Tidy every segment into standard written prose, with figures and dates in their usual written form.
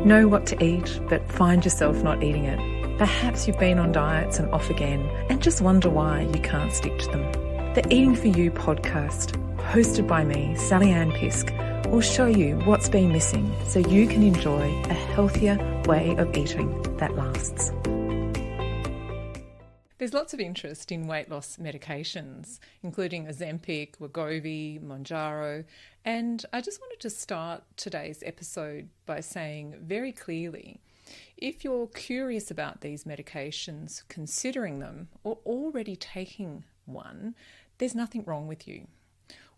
Know what to eat, but find yourself not eating it. Perhaps you've been on diets and off again and just wonder why you can't stick to them. The Eating For You podcast, hosted by me, Sally Ann Pisk, will show you what's been missing so you can enjoy a healthier way of eating that lasts. There's lots of interest in weight loss medications, including Ozempic, Wegovy, Mounjaro, and I just wanted to start today's episode by saying very clearly, if you're curious about these medications, considering them, or already taking one, there's nothing wrong with you.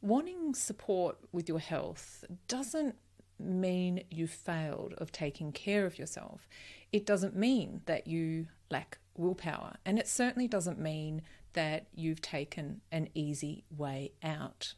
Wanting support with your health doesn't mean you failed of taking care of yourself. It doesn't mean that you lack willpower, and it certainly doesn't mean that you've taken an easy way out.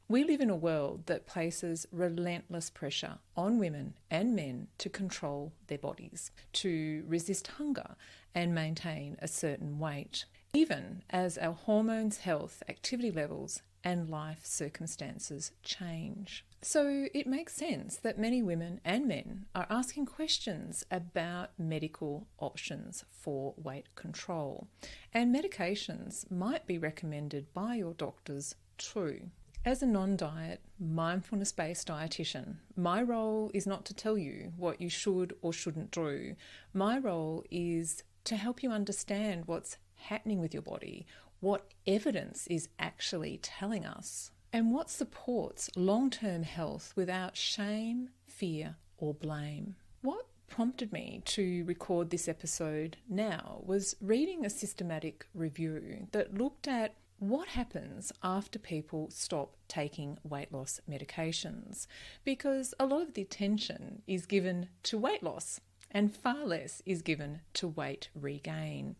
We live in a world that places relentless pressure on women and men to control their bodies, to resist hunger and maintain a certain weight, even as our hormones, health, activity levels, and life circumstances change. So it makes sense that many women and men are asking questions about medical options for weight control, and medications might be recommended by your doctors too. As a non-diet, mindfulness-based dietitian, my role is not to tell you what you should or shouldn't do. My role is to help you understand what's happening with your body, what evidence is actually telling us, and what supports long-term health without shame, fear, or blame. What prompted me to record this episode now was reading a systematic review that looked at what happens after people stop taking weight loss medications, because a lot of the attention is given to weight loss and far less is given to weight regain.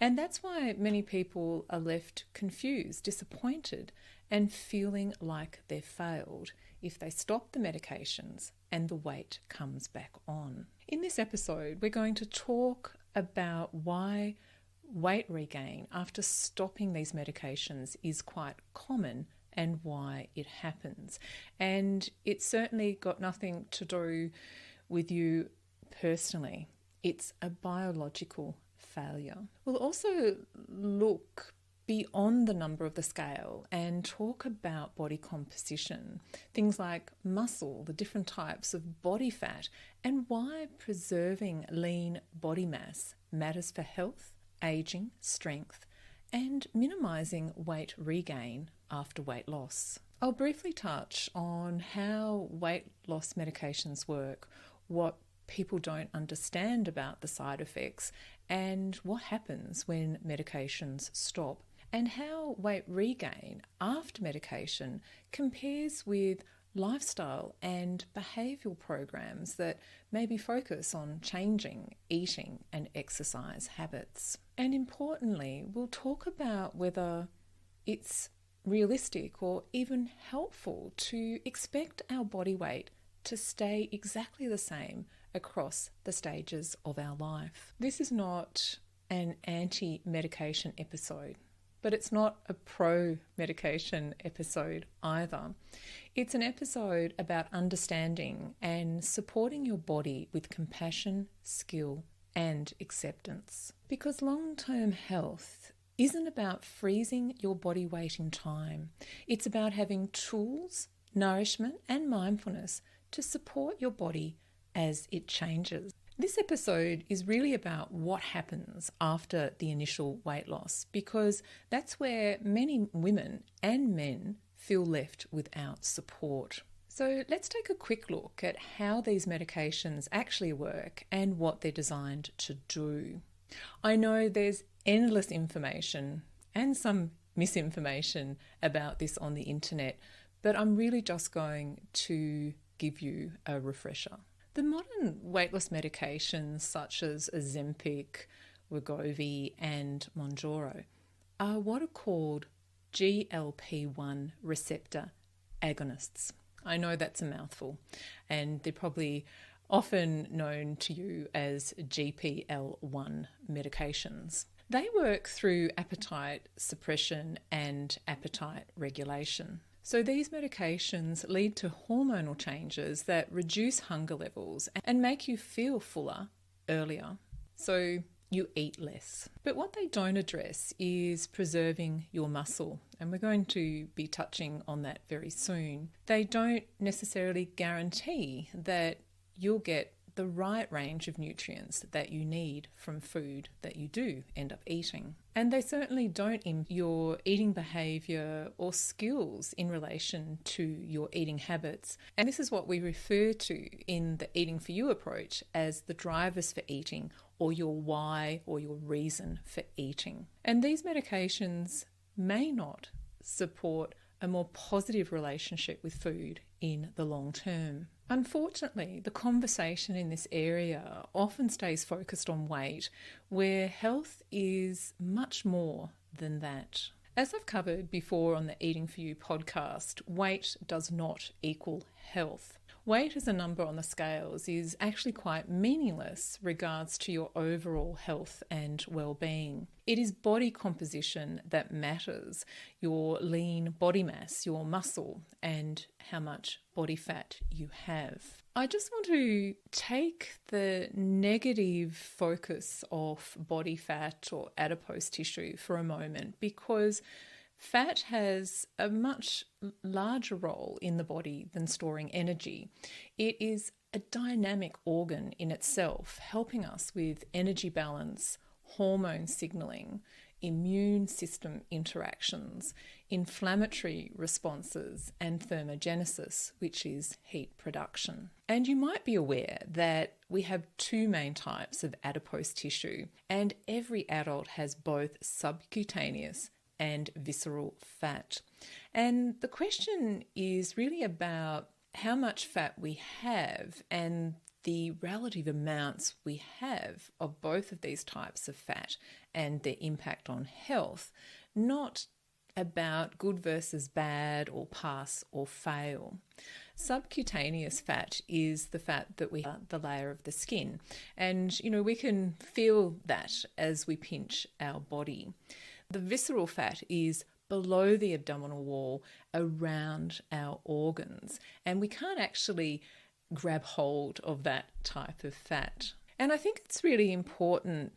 And that's why many people are left confused, disappointed, and feeling like they've failed if they stop the medications and the weight comes back on. In this episode, we're going to talk about why weight regain after stopping these medications is quite common and why it happens. And it's certainly got nothing to do with you personally. It's a biological failure. We'll also look beyond the number of the scale and talk about body composition, things like muscle, the different types of body fat, and why preserving lean body mass matters for health, aging, strength, and minimizing weight regain after weight loss. I'll briefly touch on how weight loss medications work, what people don't understand about the side effects, and what happens when medications stop, and how weight regain after medication compares with lifestyle and behavioural programs that maybe focus on changing eating and exercise habits. And importantly, we'll talk about whether it's realistic or even helpful to expect our body weight to stay exactly the same across the stages of our life. This is not an anti-medication episode, but it's not a pro-medication episode either. It's an episode about understanding and supporting your body with compassion, skill, and acceptance. Because long-term health isn't about freezing your body weight in time. It's about having tools, nourishment, and mindfulness to support your body as it changes. This episode is really about what happens after the initial weight loss, because that's where many women and men feel left without support. So let's take a quick look at how these medications actually work and what they're designed to do. I know there's endless information and some misinformation about this on the internet, but I'm really just going to give you a refresher. The modern weight loss medications such as Ozempic, Wegovy and Mounjaro are what are called GLP-1 receptor agonists. I know that's a mouthful, and they're probably often known to you as GPL-1 medications. They work through appetite suppression and appetite regulation. So these medications lead to hormonal changes that reduce hunger levels and make you feel fuller earlier. So you eat less. But what they don't address is preserving your muscle, and we're going to be touching on that very soon. They don't necessarily guarantee that you'll get the right range of nutrients that you need from food that you do end up eating. And they certainly don't impact your eating behaviour or skills in relation to your eating habits. And this is what we refer to in the Eating for You approach as the drivers for eating, or your why or your reason for eating. And these medications may not support a more positive relationship with food in the long term. Unfortunately, the conversation in this area often stays focused on weight, where health is much more than that. As I've covered before on the Eating for You podcast, weight does not equal health. Weight as a number on the scales is actually quite meaningless regards to your overall health and well-being. It is body composition that matters, your lean body mass, your muscle, and how much body fat you have. I just want to take the negative focus of body fat or adipose tissue for a moment, because fat has a much larger role in the body than storing energy. It is a dynamic organ in itself, helping us with energy balance, hormone signaling, immune system interactions, inflammatory responses, and thermogenesis, which is heat production. And you might be aware that we have two main types of adipose tissue, and every adult has both subcutaneous and visceral fat. And the question is really about how much fat we have and the relative amounts we have of both of these types of fat and their impact on health, not about good versus bad or pass or fail. Subcutaneous fat is the fat that we have the layer of the skin, and we can feel that as we pinch our body. The visceral fat is below the abdominal wall around our organs, and we can't actually grab hold of that type of fat. And I think it's really important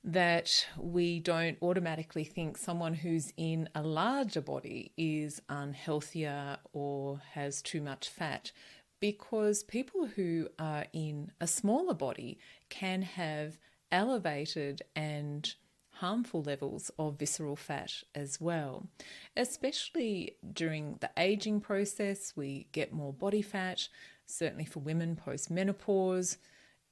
that we don't automatically think someone who's in a larger body is unhealthier or has too much fat, because people who are in a smaller body can have elevated and harmful levels of visceral fat as well. Especially during the aging process, we get more body fat, certainly for women post-menopause,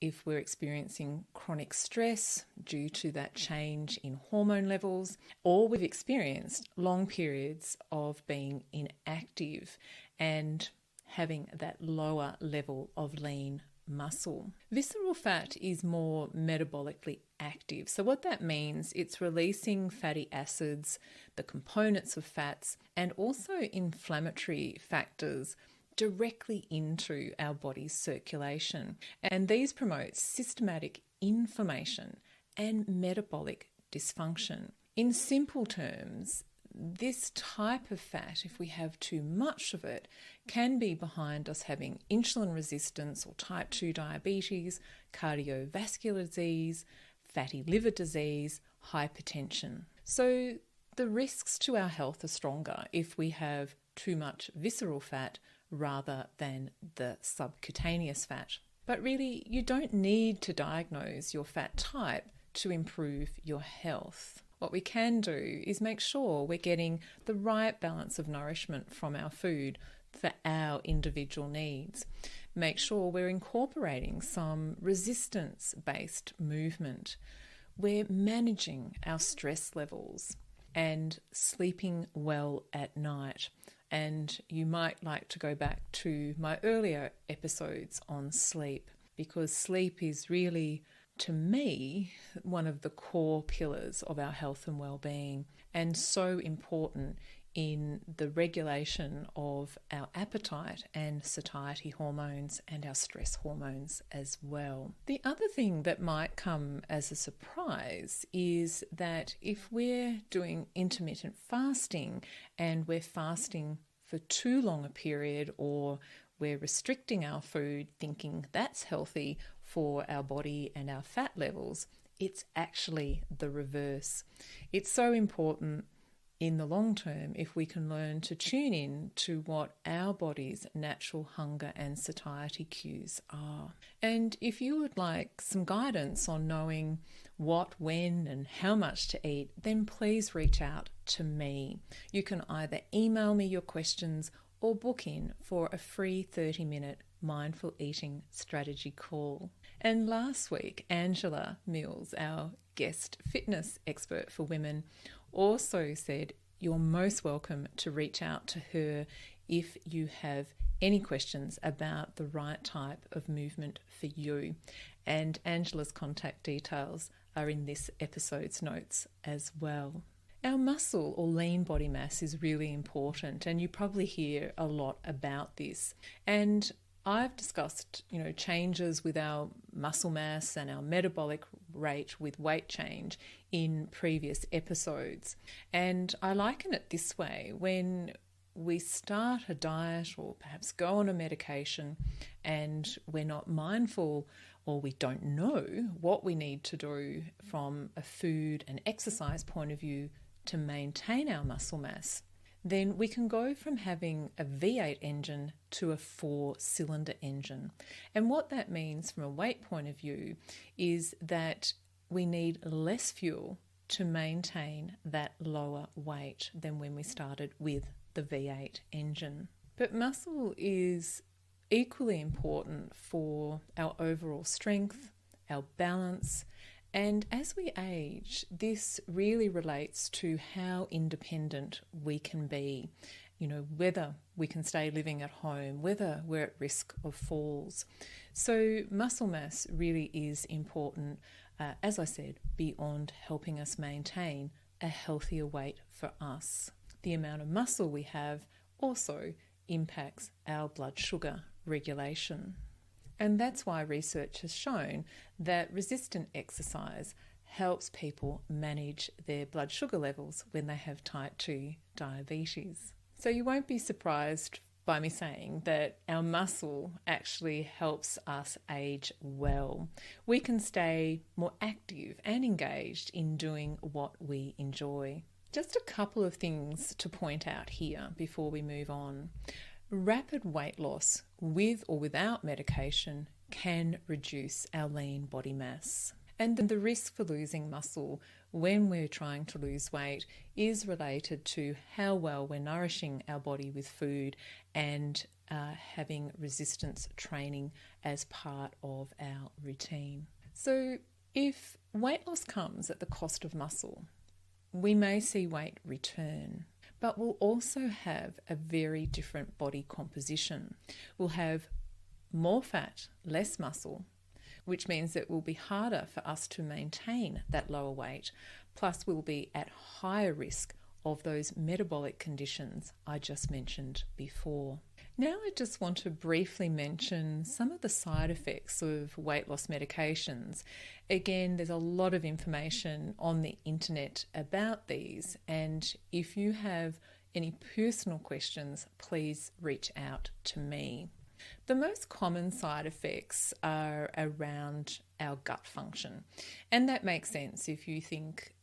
if we're experiencing chronic stress due to that change in hormone levels, or we've experienced long periods of being inactive and having that lower level of lean muscle. Visceral fat is more metabolically active. So what that means, it's releasing fatty acids, the components of fats, and also inflammatory factors directly into our body's circulation. And these promote systematic inflammation and metabolic dysfunction. In simple terms, this type of fat, if we have too much of it, can be behind us having insulin resistance or type 2 diabetes, cardiovascular disease, fatty liver disease, hypertension. So the risks to our health are stronger if we have too much visceral fat rather than the subcutaneous fat. But really, you don't need to diagnose your fat type to improve your health. What we can do is make sure we're getting the right balance of nourishment from our food for our individual needs. Make sure we're incorporating some resistance-based movement. We're managing our stress levels and sleeping well at night. And you might like to go back to my earlier episodes on sleep, because sleep is really, to me, one of the core pillars of our health and well-being, and so important in the regulation of our appetite and satiety hormones and our stress hormones as well. The other thing that might come as a surprise is that if we're doing intermittent fasting and we're fasting for for too long a period, or we're restricting our food thinking that's healthy for our body and our fat levels, it's actually the reverse. It's so important in the long term if we can learn to tune in to what our body's natural hunger and satiety cues are. And if you would like some guidance on knowing what, when, and how much to eat, then please reach out to me. You can either email me your questions or book in for a free 30-minute mindful eating strategy call. And last week, Angela Mills, our guest fitness expert for women, also said you're most welcome to reach out to her if you have any questions about the right type of movement for you. And Angela's contact details are in this episode's notes as well. Our muscle or lean body mass is really important, and you probably hear a lot about this. And I've discussed, changes with our muscle mass and our metabolic rate with weight change in previous episodes. And I liken it this way: when we start a diet or perhaps go on a medication and we're not mindful, or we don't know what we need to do from a food and exercise point of view to maintain our muscle mass, then we can go from having a V8 engine to a 4-cylinder engine. And what that means from a weight point of view is that we need less fuel to maintain that lower weight than when we started with the V8 engine. But muscle is equally important for our overall strength, our balance, and as we age, this really relates to how independent we can be, whether we can stay living at home, whether we're at risk of falls. So muscle mass really is important, as I said, beyond helping us maintain a healthier weight for us. The amount of muscle we have also impacts our blood sugar regulation. And that's why research has shown that resistant exercise helps people manage their blood sugar levels when they have type 2 diabetes. So you won't be surprised by me saying that our muscle actually helps us age well. We can stay more active and engaged in doing what we enjoy. Just a couple of things to point out here before we move on. Rapid weight loss with or without medication can reduce our lean body mass. And the risk for losing muscle when we're trying to lose weight is related to how well we're nourishing our body with food and having resistance training as part of our routine. So if weight loss comes at the cost of muscle, we may see weight return, but we'll also have a very different body composition. We'll have more fat, less muscle, which means it will be harder for us to maintain that lower weight. Plus, we'll be at higher risk of those metabolic conditions I just mentioned before. Now I just want to briefly mention some of the side effects of weight loss medications. Again, there's a lot of information on the internet about these, and if you have any personal questions, please reach out to me. The most common side effects are around our gut function, and that makes sense if you think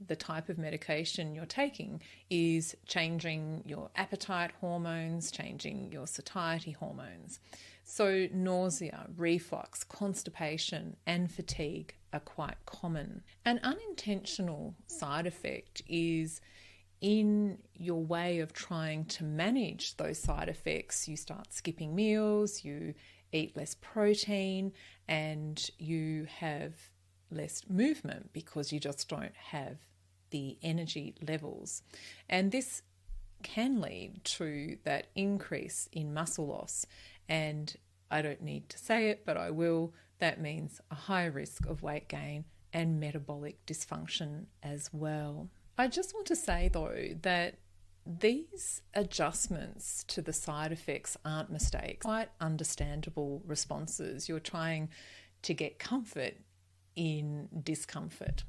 the type of medication you're taking is changing your appetite hormones, changing your satiety hormones. So nausea, reflux, constipation, and fatigue are quite common. An unintentional side effect is in your way of trying to manage those side effects, you start skipping meals, you eat less protein, and you have less movement because you just don't have the energy levels. And this can lead to that increase in muscle loss. And I don't need to say it, but I will. That means a higher risk of weight gain and metabolic dysfunction as well. I just want to say, though, that these adjustments to the side effects aren't mistakes, quite understandable responses. You're trying to get comfort in discomfort.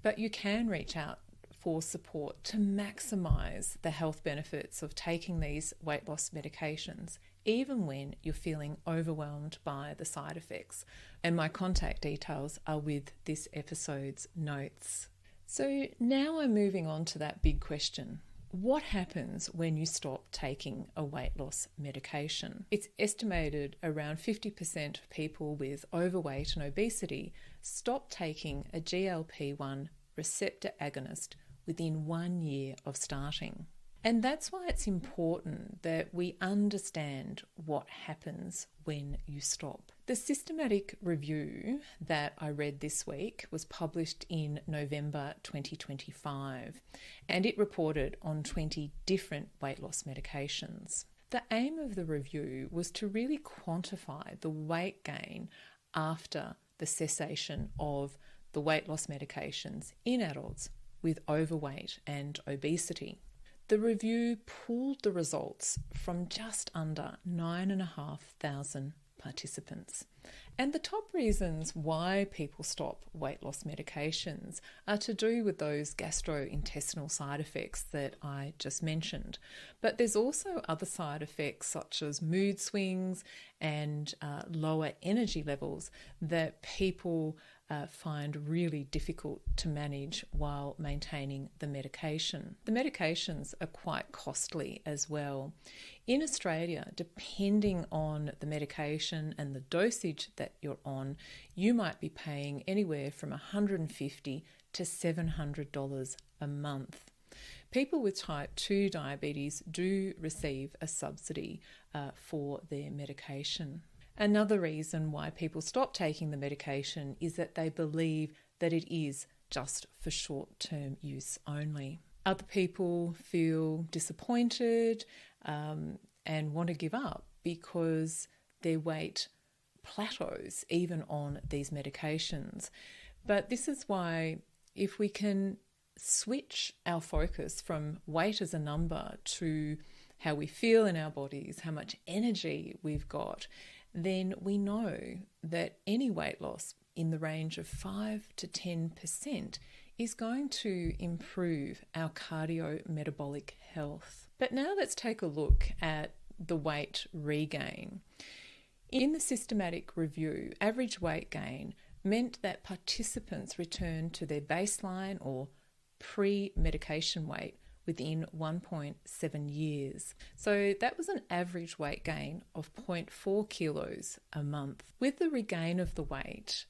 But you can reach out for support to maximise the health benefits of taking these weight loss medications, even when you're feeling overwhelmed by the side effects. And my contact details are with this episode's notes. So now I'm moving on to that big question. What happens when you stop taking a weight loss medication? It's estimated around 50% of people with overweight and obesity stop taking a GLP-1 receptor agonist within 1 year of starting. And that's why it's important that we understand what happens when you stop. The systematic review that I read this week was published in November 2025, and it reported on 20 different weight loss medications. The aim of the review was to really quantify the weight gain after the cessation of the weight loss medications in adults with overweight and obesity. The review pulled the results from just under 9,500 participants. And the top reasons why people stop weight loss medications are to do with those gastrointestinal side effects that I just mentioned. But there's also other side effects such as mood swings and lower energy levels that people find really difficult to manage while maintaining the medication. The medications are quite costly as well. In Australia, depending on the medication and the dosage that you're on, you might be paying anywhere from $150 to $700 a month. People with type 2 diabetes do receive a subsidy for their medication. Another reason why people stop taking the medication is that they believe that it is just for short-term use only. Other people feel disappointed and want to give up because their weight plateaus even on these medications. But this is why if we can switch our focus from weight as a number to how we feel in our bodies, how much energy we've got, then we know that any weight loss in the range of 5 to 10% is going to improve our cardiometabolic health. But now let's take a look at the weight regain. In the systematic review, average weight gain meant that participants returned to their baseline or pre-medication weight within 1.7 years. So that was an average weight gain of 0.4 kilos a month. With the regain of the weight,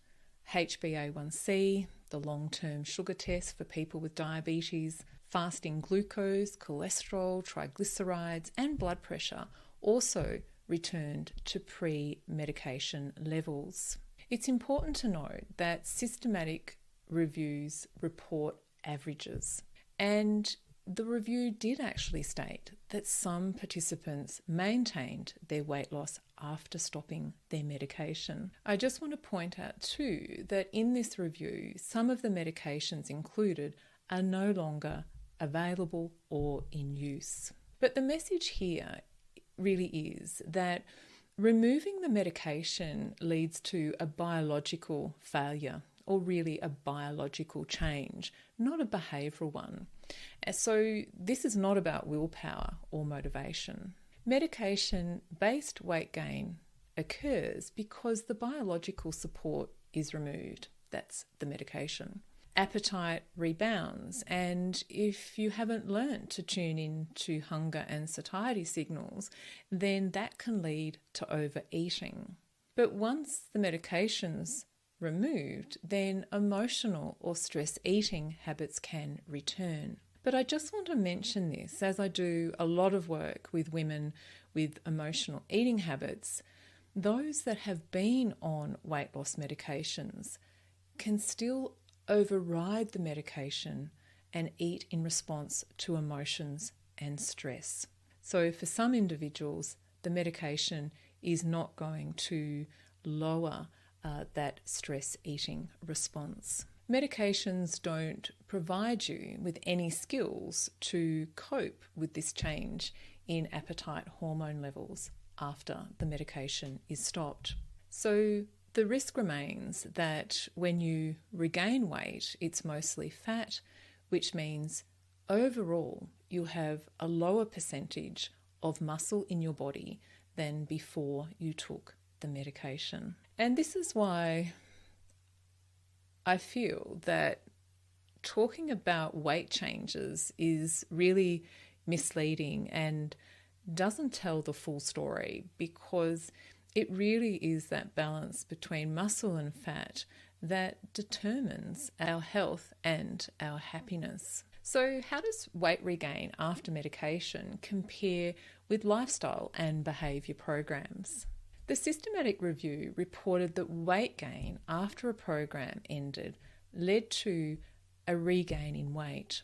HbA1c, the long-term sugar test for people with diabetes, fasting glucose, cholesterol, triglycerides, and blood pressure also returned to pre-medication levels. It's important to note that systematic reviews report averages, and the review did actually state that some participants maintained their weight loss after stopping their medication. I just want to point out too that in this review, some of the medications included are no longer available or in use. But the message here really is that removing the medication leads to a biological failure, or really a biological change, not a behavioural one. So this is not about willpower or motivation. Medication-based weight gain occurs because the biological support is removed. That's the medication. Appetite rebounds, and if you haven't learnt to tune in to hunger and satiety signals, then that can lead to overeating. But once the medication's removed, then emotional or stress eating habits can return. But I just want to mention this, as I do a lot of work with women with emotional eating habits, those that have been on weight loss medications can still override the medication and eat in response to emotions and stress. So for some individuals, the medication is not going to lower that stress eating response. Medications don't provide you with any skills to cope with this change in appetite hormone levels after the medication is stopped. So the risk remains that when you regain weight, it's mostly fat, which means overall you have a lower percentage of muscle in your body than before you took the medication. And this is why I feel that talking about weight changes is really misleading and doesn't tell the full story, because it really is that balance between muscle and fat that determines our health and our happiness. So how does weight regain after medication compare with lifestyle and behaviour programs? The systematic review reported that weight gain after a program ended led to a regain in weight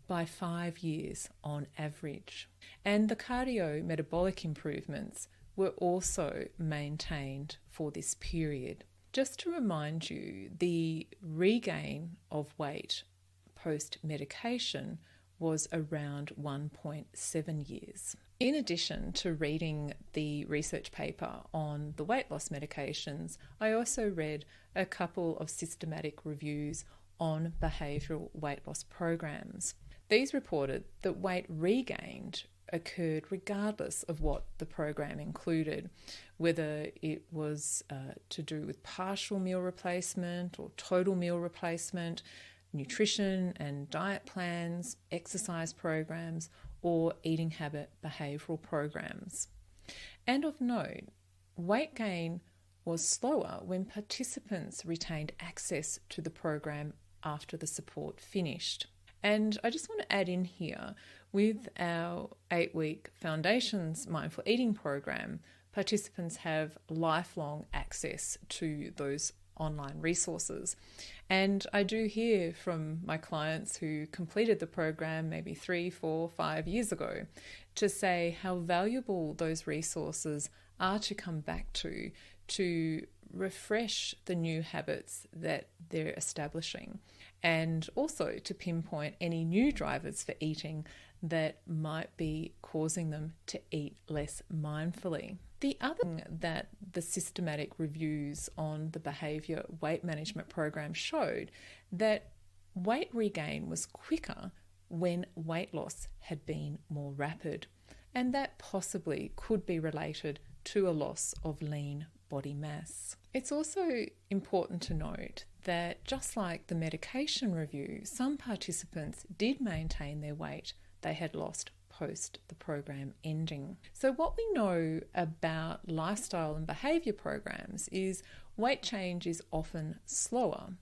by 5 years on average. And the cardio-metabolic improvements were also maintained for this period. Just to remind you, the regain of weight post-medication was around 1.7 years. In addition to reading the research paper on the weight loss medications, I also read a couple of systematic reviews on behavioural weight loss programs. These reported that weight regained occurred regardless of what the program included, whether it was to do with partial meal replacement or total meal replacement, nutrition and diet plans, exercise programs, or eating habit behavioural programs. And of note, weight gain was slower when participants retained access to the program after the support finished. And I just want to add in here, with our 8-week Foundations Mindful Eating program, participants have lifelong access to those online resources. And I do hear from my clients who completed the program maybe 3, 4, 5 years ago to say how valuable those resources are to come back to refresh the new habits that they're establishing, and also to pinpoint any new drivers for eating that might be causing them to eat less mindfully. The other thing that the systematic reviews on the behaviour weight management program showed that weight regain was quicker when weight loss had been more rapid, and that possibly could be related to a loss of lean body mass. It's also important to note that just like the medication review, some participants did maintain their weight they had lost post the program ending. So what we know about lifestyle and behaviour programs is weight change is often slower,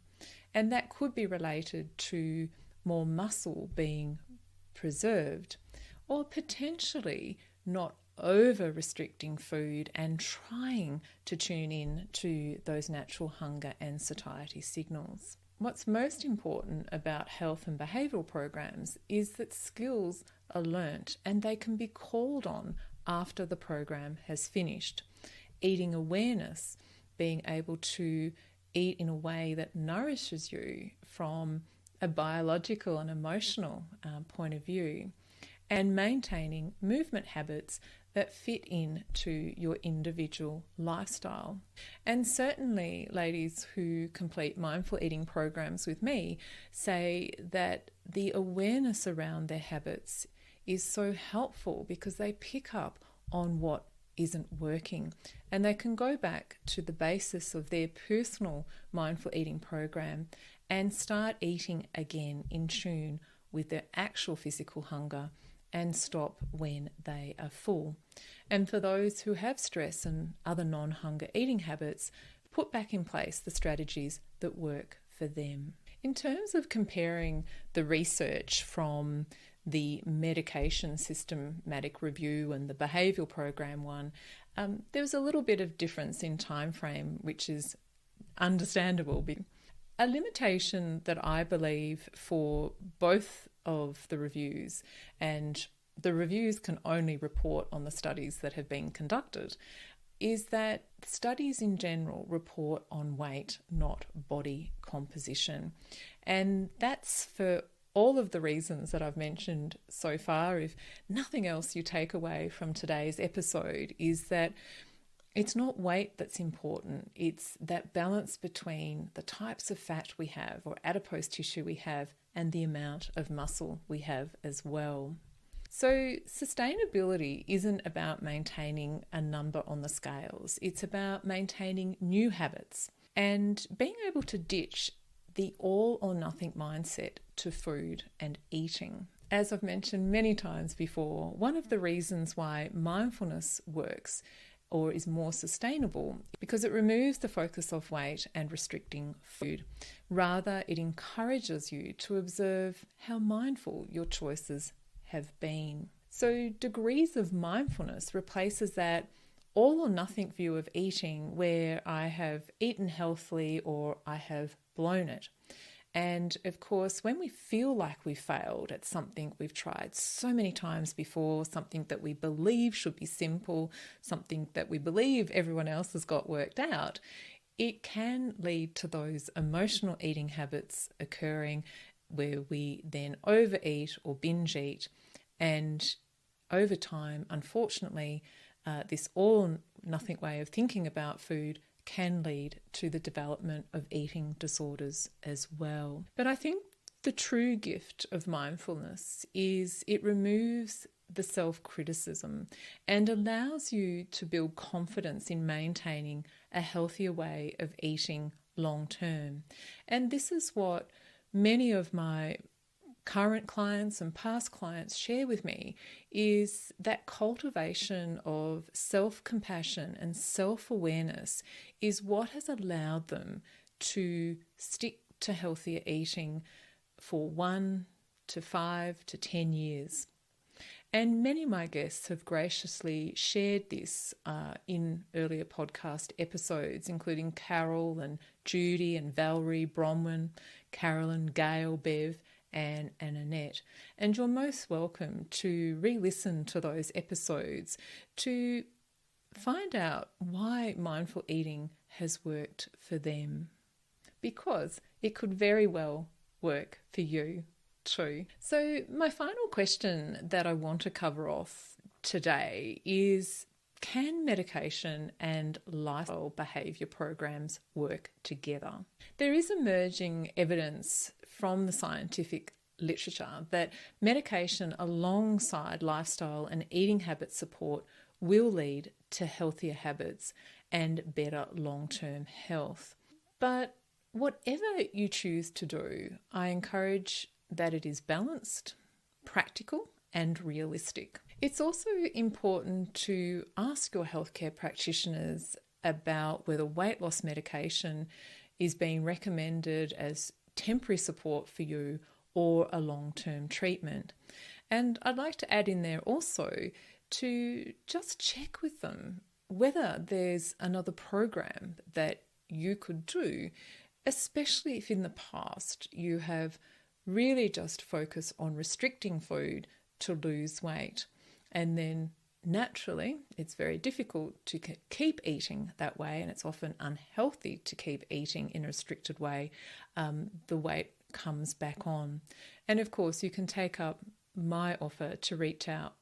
and that could be related to more muscle being preserved, or potentially not over restricting food and trying to tune in to those natural hunger and satiety signals. What's most important about health and behavioural programs is that skills are learnt and they can be called on after the program has finished. Eating awareness, being able to eat in a way that nourishes you from a biological and emotional point of view, and maintaining movement habits that fit into your individual lifestyle. And certainly ladies who complete mindful eating programs with me say that the awareness around their habits is so helpful because they pick up on what isn't working, and they can go back to the basis of their personal mindful eating program and start eating again in tune with their actual physical hunger and stop when they are full. And for those who have stress and other non-hunger eating habits, put back in place the strategies that work for them. In terms of comparing the research from the medication systematic review and the behavioural program one, there was a little bit of difference in time frame, which is understandable. A limitation that I believe for both of the reviews, and the reviews can only report on the studies that have been conducted, is that studies in general report on weight, not body composition. And that's for all of the reasons that I've mentioned so far. If nothing else you take away from today's episode is that it's not weight that's important, it's that balance between the types of fat we have or adipose tissue we have and the amount of muscle we have as well. So sustainability isn't about maintaining a number on the scales. It's about maintaining new habits and being able to ditch the all or nothing mindset to food and eating. As I've mentioned many times before, one of the reasons why mindfulness works or is more sustainable because it removes the focus of weight and restricting food. Rather, it encourages you to observe how mindful your choices have been. So degrees of mindfulness replaces that all or nothing view of eating where I have eaten healthily or I have blown it. And of course, when we feel like we failed at something we've tried so many times before, something that we believe should be simple, something that we believe everyone else has got worked out, it can lead to those emotional eating habits occurring where we then overeat or binge eat. And over time, unfortunately, this all or nothing way of thinking about food can lead to the development of eating disorders as well. But I think the true gift of mindfulness is it removes the self-criticism and allows you to build confidence in maintaining a healthier way of eating long term. And this is what many of my current clients and past clients share with me, is that cultivation of self-compassion and self-awareness is what has allowed them to stick to healthier eating for 1 to 5 to 10 years. And many of my guests have graciously shared this in earlier podcast episodes, including Carol and Judy and Valerie, Bronwyn, Carolyn, Gail, Bev, and Annette. And you're most welcome to re-listen to those episodes to find out why mindful eating has worked for them, because it could very well work for you too. So my final question that I want to cover off today is, can medication and lifestyle behaviour programs work together? There is emerging evidence from the scientific literature that medication alongside lifestyle and eating habit support will lead to healthier habits and better long-term health. But whatever you choose to do, I encourage that it is balanced, practical, and realistic. It's also important to ask your healthcare practitioners about whether weight loss medication is being recommended as temporary support for you or a long-term treatment. And I'd like to add in there also to just check with them whether there's another program that you could do, especially if in the past you have really just focused on restricting food to lose weight. And then naturally, it's very difficult to keep eating that way, and it's often unhealthy to keep eating in a restricted way. The weight comes back on. And of course, you can take up my offer to reach out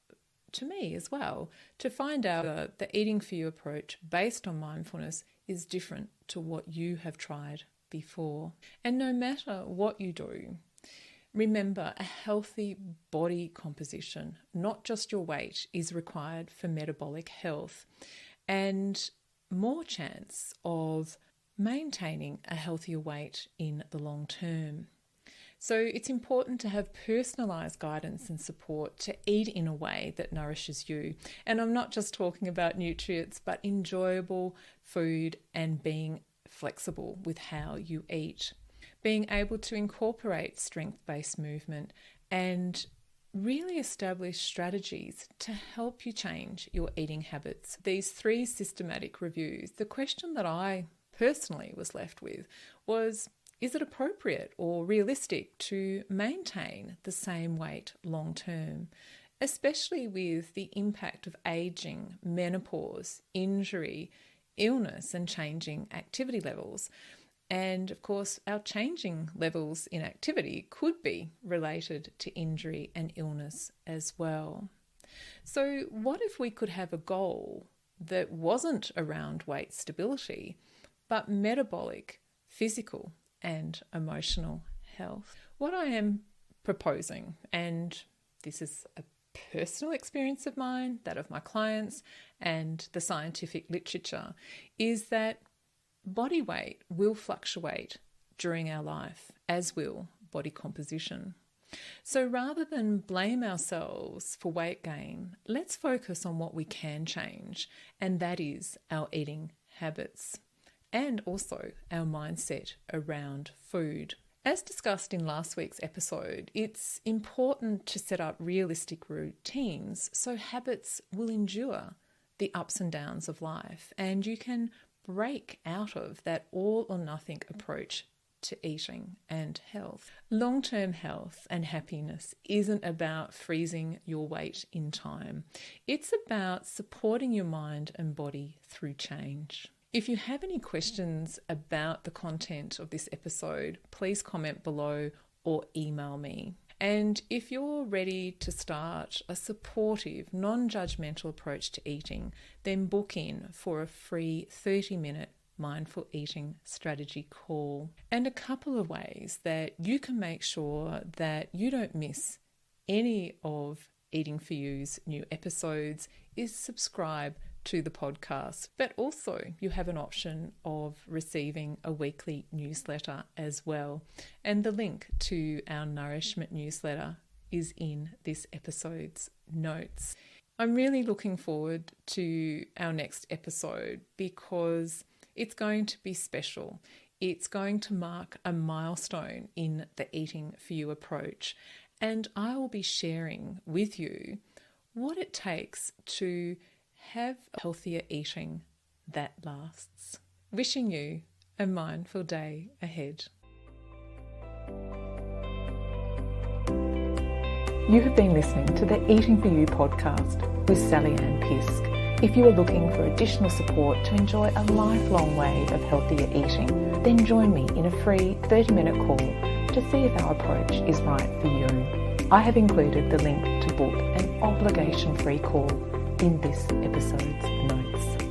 to me as well to find out that the eating for you approach based on mindfulness is different to what you have tried before. And no matter what you do, remember, a healthy body composition, not just your weight, is required for metabolic health and more chance of maintaining a healthier weight in the long term. So it's important to have personalised guidance and support to eat in a way that nourishes you. And I'm not just talking about nutrients, but enjoyable food and being flexible with how you eat. Being able to incorporate strength-based movement and really establish strategies to help you change your eating habits. These 3 systematic reviews, the question that I personally was left with was, is it appropriate or realistic to maintain the same weight long term, especially with the impact of aging, menopause, injury, illness, and changing activity levels? And of course, our changing levels in activity could be related to injury and illness as well. So what if we could have a goal that wasn't around weight stability, but metabolic, physical, and emotional health? What I am proposing, and this is a personal experience of mine, that of my clients, and the scientific literature, is that body weight will fluctuate during our life, as will body composition. So rather than blame ourselves for weight gain, let's focus on what we can change, and that is our eating habits and also our mindset around food. As discussed in last week's episode, it's important to set up realistic routines so habits will endure the ups and downs of life, and you can break out of that all or nothing approach to eating and health. Long-term health and happiness isn't about freezing your weight in time. It's about supporting your mind and body through change. If you have any questions about the content of this episode, please comment below or email me. And if you're ready to start a supportive, non-judgmental approach to eating, then book in for a free 30-minute mindful eating strategy call. And a couple of ways that you can make sure that you don't miss any of Eating For You's new episodes is subscribe to the podcast, but also you have an option of receiving a weekly newsletter as well. And the link to our nourishment newsletter is in this episode's notes. I'm really looking forward to our next episode because it's going to be special. It's going to mark a milestone in the Eating For You approach, and I will be sharing with you what it takes to have healthier eating that lasts. Wishing you a mindful day ahead. You have been listening to the Eating For You podcast with Sally Ann Pisk. If you are looking for additional support to enjoy a lifelong way of healthier eating, then join me in a free 30-minute call to see if our approach is right for you. I have included the link to book an obligation-free call in this episode's notes.